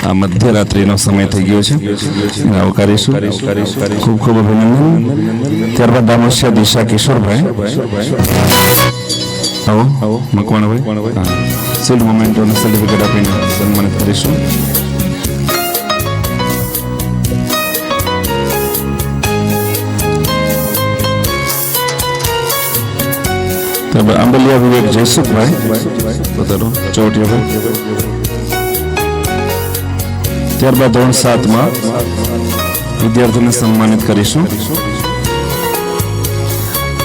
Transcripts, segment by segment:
આ મધ્યરાત્રિનો સમય થઈ ગયો છે, આવકારીશું. ખૂબ ખૂબ અભિનંદન. ત્યારબાદ દામોશિયા દિશા કિશોરભાઈ, આવો મકવાણાભાઈ. શિલ્ડ મોમેન્ટોનું સર્ટિફિકેટ આપીને સન્માનિત કરીશું. ત્યારબાદ આંબલિયા વિવેક જયસુખભાઈ, પોતાનો ચોટિયાભાઈ. ત્યારબાદ ધોરણ 7માં વિદ્યાર્થીઓને સન્માનિત કરીશું.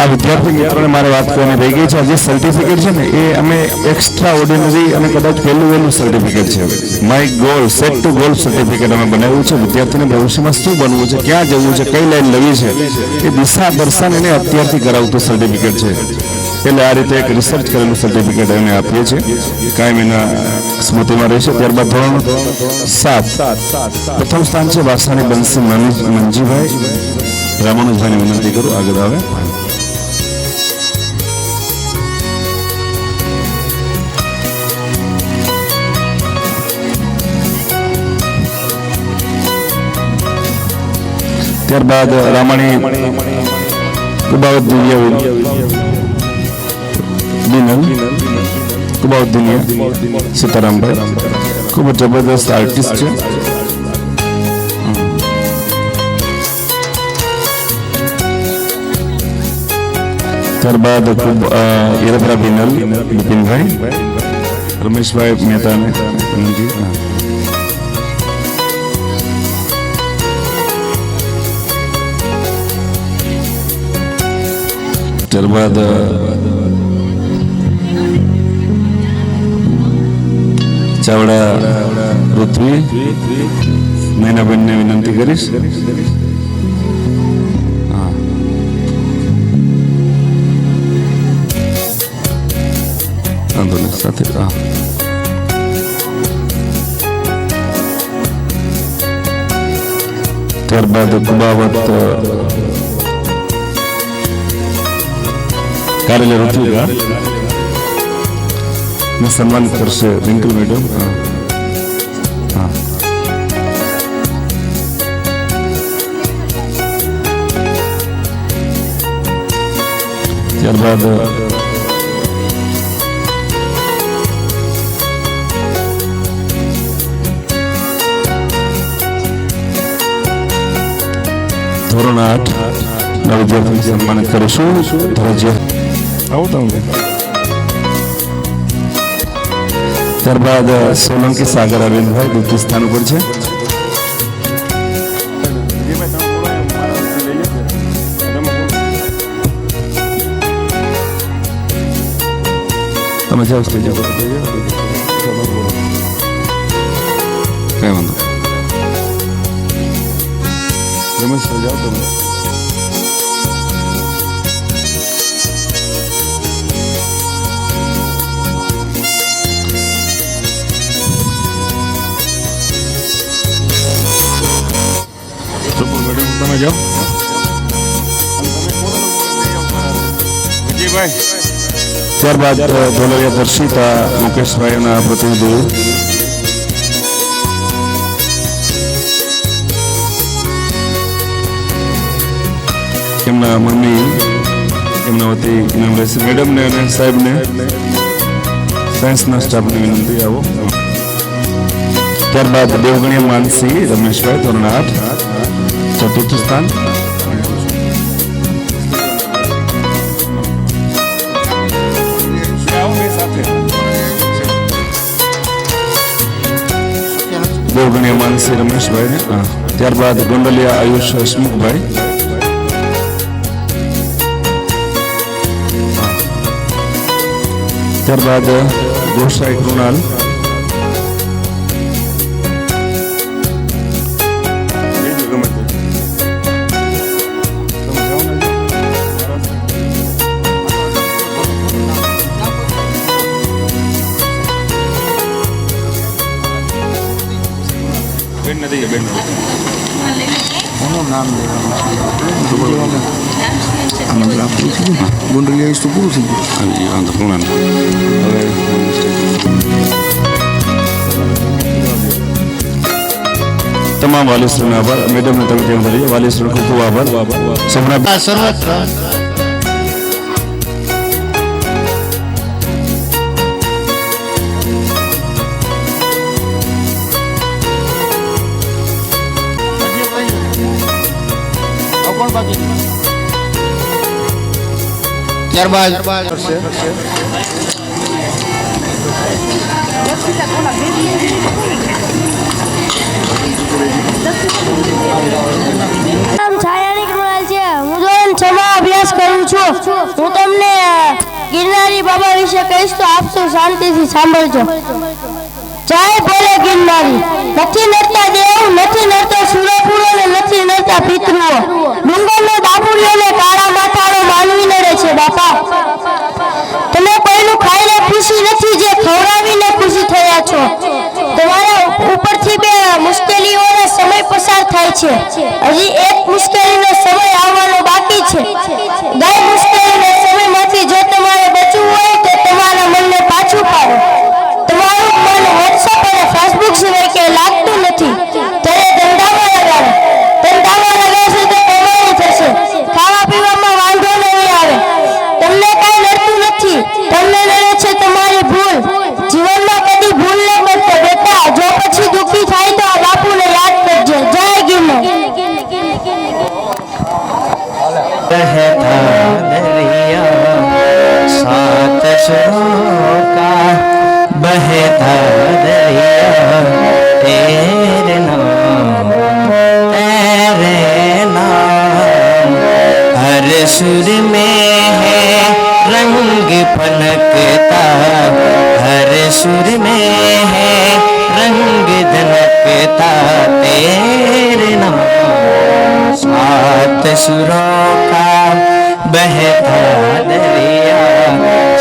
આ વિદ્યાર્થી મિત્રોને મારે વાત કરવાની રહી ગઈ છે. આ જે સર્ટિફિકેટ છે ને એ અમે એક્સ્ટ્રા ઓર્ડિનરી અને કદાચ વહેલું સર્ટિફિકેટ છે. My goal set to goal certificate અમે બનાવ્યું છે. વિદ્યાર્થીને ભવિષ્યમાં શું બનવું છે, ક્યાં જવું છે, કઈ લાઈન લેવી છે, એ દિશા દર્શન એને અત્યારથી કરાવતું સર્ટિફિકેટ છે. એટલે આ રીતે એક રિસર્ચ કરેલું સર્ટિફિકેટ અમે આપીએ છીએ, કાયમ એના સ્મૃતિમાં રહેશે. ત્યારબાદ ધોરણ 7 પ્રથમ સ્થાન છે વાસાણી બંસી મંજીભાઈ. રામાનુજભાઈને વિનંતી કરું આગળ આવે. ત્યારબાદ રામાણી કુબાવત દિવ્યા દિનલ કુબાવત દિનિયા સીતારામભાઈ, ખૂબ જ જબરદસ્ત આર્ટિસ્ટ છે. ત્યારબાદ ખૂબ યરભરા બિનલ બિપિનભાઈ, રમેશભાઈ મહેતાને વિનંતી. ત્યારબાદ ચાવડા પૃથ્વી નૈનાબેનને વિનંતી કરીશ. આંદોલન સાથે ત્યારબાદ કુબાવત કાર્ય ઋતુકા ને સન્માનિત કરશે રિંકલ મેડમ. ત્યારબાદ ધોરણ 8 ના વિદ્યાર્થીને સન્માનિત કરીશું. ત્યારબાદ સોલંકી સાગર અરવિંદભાઈ દ્વિતીય સ્થાન ઉપર છે. તમે જાઓ સ્ટેજ પર, કઈ વાંધો. રમેશ જાઓ તમે. તમે જાઓ. ત્યારબાદ ઢોલરિયા દર્શિતા મુકેશભાઈના પ્રતિનિધિ. એમના મમ્મી એમના વતી ઇનામ રહેશે. મેડમને અને સાહેબને સાયન્સના સ્ટાફને વિનંતી. આવો. ત્યારબાદ દેવગણીય માનસી રમેશભાઈ ધોરણ 8 ચતુર્થ સ્થાન. દેવગણીય માનસી રમેશભાઈ. ત્યારબાદ ગોંડલિયા આયુષ હસમુખભાઈ. ત્યારબાદ ગોસાઈ કૃણાલ. ગોંડલિયા તો પૂરું થઈ ગયું. તમામ વાલીશ્રીનો આભાર. મેડમને તમે કેમ કરીએ વાલીશ્રીનો ખૂબ ખૂબ આભાર. સોમનાથ સર્વત્ર ત્યારબાદ નામ છાયાની કૃણાલ છે. હું ધોરણ 6 માં અભ્યાસ કરું છું. હું તમને ગિરનારી બાબા વિશે કહીશ તો આપ સૌ શાંતિથી સાંભળજો. જય ભોલે ગિરનારી. નથી નડતા દેવ, નથી નડતા સુરપુરો ને નથી નડતા પિતૃઓ. ડુંગરનો દાપુડિયો ને કાળા માથાનો માનવી નડે છે બાપા. તમે કોઈનું ખાઈને ખુશી નથી જે ખવડાવીને ખુશી થયા છો. તમારા ઉપરથી બે મુશ્કેલીઓનો સમય પસાર થાય છે. હજી એક મુશ્કેલીનો સમય આવવાનો બાકી છે. ગઈ મુશ્કેલીના સમયમાંથી જો તમારે બચવું હોય તો તમારા મનને પાછું પાડો. તમારું મન WhatsApp અને Facebook સિવાય કે લાગતું નથી. ત્યારે ધંધામાં લગાડો. ધંધામાં લગાડશો તો કમાણી થશે. ખાવા પીવામાં વાંધો નહીં આવે. તમને કાંઈ નડતું નથી. તમને નડે છે તમારી ભૂલ. જીવનમાં કદી ભૂલ ન કરતો બેટા. જો પછી દુઃખી થાય તો આ બાપુને યાદ કરજે. જય ગિરનાર. बहता दरिया तेरे नाम हर सुर में है रंग फलकता. हर सुर में है रंग धनकता. तेरे नाम सात सुरों का बहता दरिया.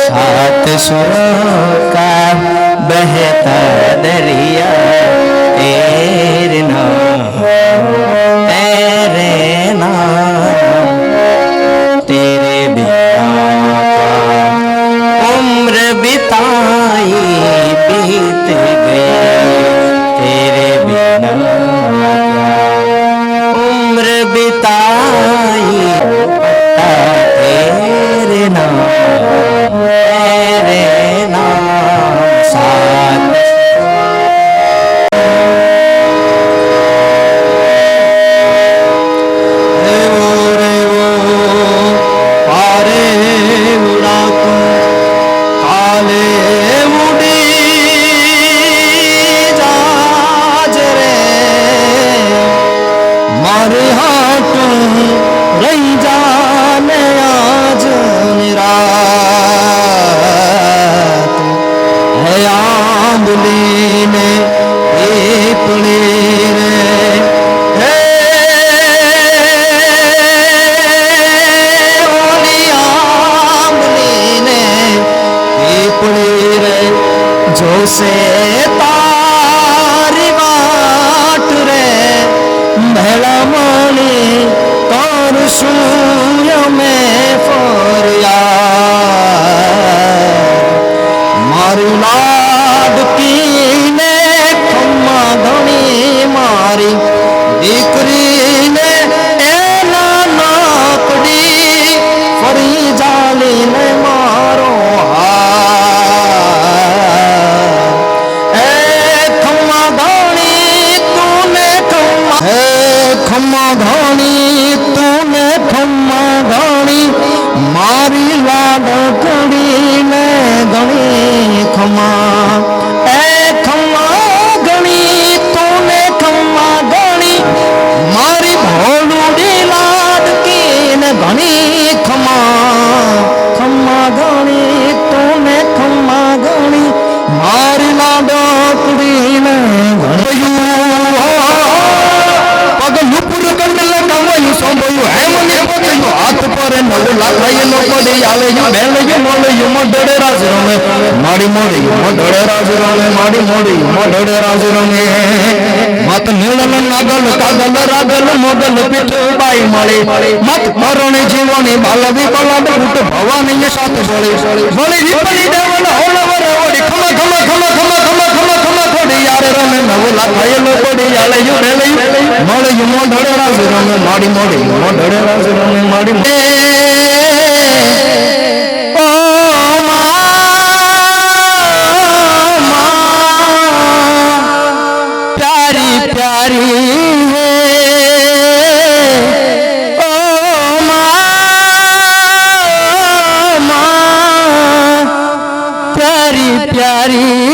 सात सुरों का बहता दरिया. तेरे नाम तेरे बिना उम्र बिताई बीत गई. तेरे बिना उम्र बिताई तेरे नाम साथ. से तारी बाट रे भला माने तार सूय में फरिया. मारी लाडकी ने खम्मा धनी मारी दीकरी ने एना नाकड़ी फरी जाली ने मारो खम्मा धानी तूने खम्मा धानी मारी लाडकड़ी ने गणी खम्मा. ए खम्मा गणी तूने खम्मा गणी मारी भोलूडी लाडकी ने गणी खम्मा. खम्मा गणी तूने खम्मा गणी मारी लाडकड़ी ने गणी. हाथ पर नव लाखाई लोकड़ी आले यू बेले यू मोले यू मोडड़े राजरो में माड़ी मोड़ी मोडड़े राजरो में माड़ी मोड़ी मोडड़े राजरो में मत नीलन नागल कागल रागल मोगल पीठ बाई माड़ी मत मरणे जीवनी बालवी बलाड फूट भवानी ये साथ बोली बोली रिपली देवन होलवर ओडी खमा खमा खमा खमा खमा खमा खमा थोड़ी यार ને 9 લાખ ખાયેલો પડી આલે જો મળ્યું મોઢડે રાજ રમે માડી મોડી મોઢડે રાજ રમે માડી प्यारी प्यारी है ओ माँ प्यारी प्यारी